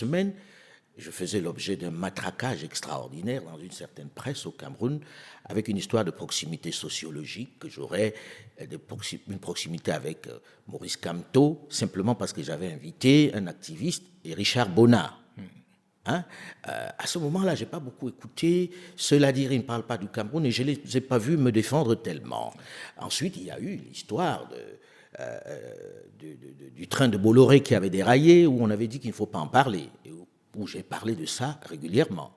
semaine, je faisais l'objet d'un matraquage extraordinaire dans une certaine presse au Cameroun avec une histoire de proximité sociologique, que j'aurais une proximité avec Maurice Kamto, simplement parce que j'avais invité un activiste, et Richard Bonnat. Hein? À ce moment-là, je n'ai pas beaucoup écouté. Cela dire, ils ne parlent pas du Cameroun et je ne les ai pas vus me défendre tellement. Ensuite, il y a eu l'histoire du train de Bolloré qui avait déraillé, où on avait dit qu'il ne faut pas en parler, et où j'ai parlé de ça régulièrement.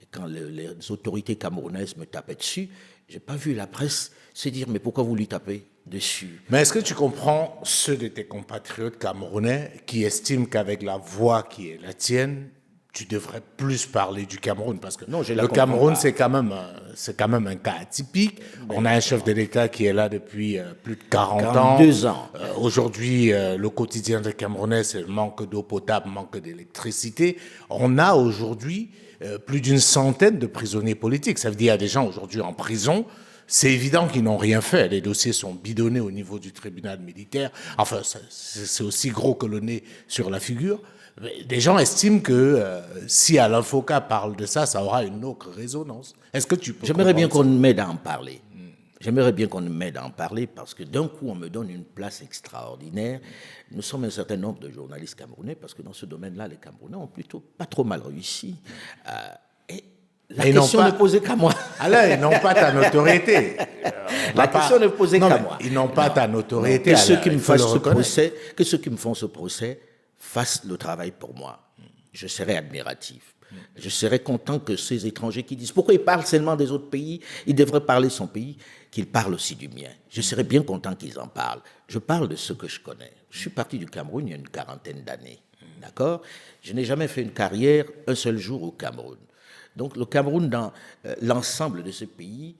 Et quand les autorités camerounaises me tapaient dessus, je n'ai pas vu la presse se dire « mais pourquoi vous lui tapez dessus ?» Mais est-ce que tu comprends ceux de tes compatriotes camerounais qui estiment qu'avec la voix qui est la tienne, tu devrais plus parler du Cameroun? Parce que non, le Cameroun, c'est quand même un cas atypique. On a un chef de l'État qui est là depuis plus de 42 ans. Aujourd'hui, le quotidien des Camerounais, c'est manque d'eau potable, manque d'électricité. On a aujourd'hui plus d'une centaine de prisonniers politiques. Ça veut dire qu'il y a des gens aujourd'hui en prison. C'est évident qu'ils n'ont rien fait. Les dossiers sont bidonnés au niveau du tribunal militaire. Enfin, c'est aussi gros que le nez sur la figure. Des gens estiment que si Alain Foka parle de ça, ça aura une autre résonance. Est-ce que tu peux... J'aimerais bien qu'on m'aide à en parler. J'aimerais bien qu'on m'aide à en parler parce que d'un coup, on me donne une place extraordinaire. Nous sommes un certain nombre de journalistes camerounais parce que dans ce domaine-là, les Camerounais ont plutôt pas trop mal réussi. Et la question n'est posée qu'à moi. Alain, ils n'ont pas ta notoriété. La question n'est posée qu'à moi. Ils n'ont pas ta notoriété. Que ceux qui me font ce procès fassent le travail pour moi. Je serai admiratif. Je serais content que ces étrangers qui disent pourquoi ils parlent seulement des autres pays, ils devraient parler son pays, qu'ils parlent aussi du mien. Je serais bien content qu'ils en parlent. Je parle de ce que je connais. Je suis parti du Cameroun il y a une quarantaine d'années. D'accord ? Je n'ai jamais fait une carrière un seul jour au Cameroun. Donc le Cameroun, dans l'ensemble de ce pays,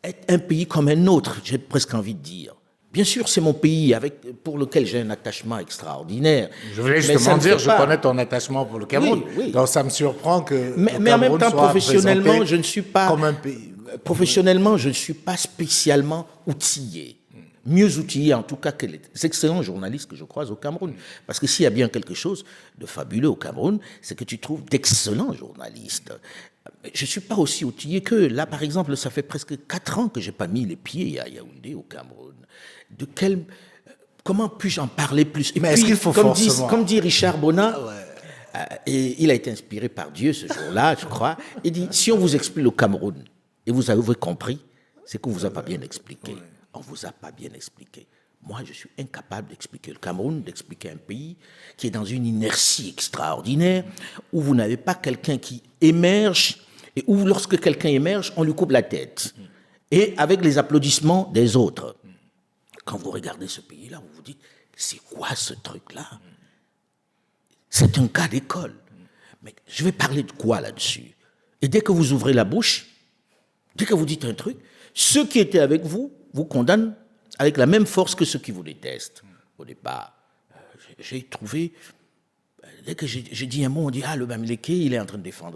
est un pays comme un autre, j'ai presque envie de dire. Bien sûr, c'est mon pays pour lequel j'ai un attachement extraordinaire. Je voulais justement dire, je connais ton attachement pour le Cameroun. Oui, oui. Donc ça me surprend que mais en même temps, professionnellement, je ne suis pas comme un pays. Professionnellement, je ne suis pas spécialement outillé. Mieux outillé en tout cas que les excellents journalistes que je croise au Cameroun. Parce que s'il y a bien quelque chose de fabuleux au Cameroun, c'est que tu trouves d'excellents journalistes. Je ne suis pas aussi outillé qu'eux. Là, par exemple, ça fait presque 4 ans que je n'ai pas mis les pieds à Yaoundé, au Cameroun. Comment puis-je en parler plus? Et mais est-ce qu'il faut comme dit Richard Bonnat, et il a été inspiré par Dieu ce jour-là, je crois, il dit, si on vous explique le Cameroun, et vous avez compris, c'est qu'on ne vous a pas bien expliqué. On ne vous a pas bien expliqué. Moi, je suis incapable d'expliquer le Cameroun, d'expliquer un pays qui est dans une inertie extraordinaire, où vous n'avez pas quelqu'un qui émerge, et où lorsque quelqu'un émerge, on lui coupe la tête. Et avec les applaudissements des autres. Quand vous regardez ce pays-là, vous vous dites, c'est quoi ce truc-là? C'est un cas d'école. Mais je vais parler de quoi là-dessus? Et dès que vous ouvrez la bouche, dès que vous dites un truc, ceux qui étaient avec vous, vous condamnent avec la même force que ceux qui vous détestent. Au départ, j'ai trouvé, dès que j'ai dit un mot, on dit « Ah, le Bamileke, il est en train de défendre ».